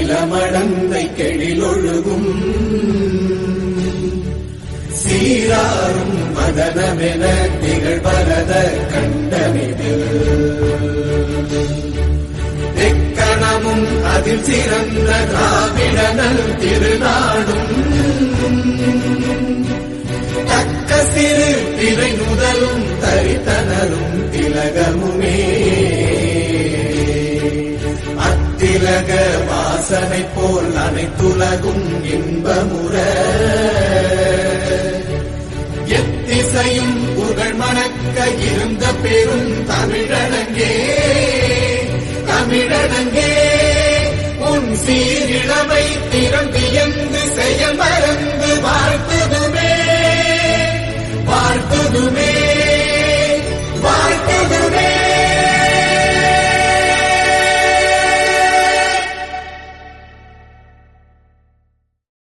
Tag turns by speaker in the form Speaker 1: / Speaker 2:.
Speaker 1: நிலமடந்தை கெழிலொழுகும் சீராரும் மதனமென திகழ்பரத கண்டமிதில் எக்கணமும் அதில் சிறந்த திராவிடனல் திருநாடும் தக்க சிறு திரை முதலும் தரித்தனரும் திலகமுமே அத்திலக வாசனை போல் அனைத்துலகும் இன்பமுற எத்திசையும் புகழ் மணக்க இருந்த பெரும் தமிழனங்கே தமிழனங்கே உன் சீரிழமை திறன்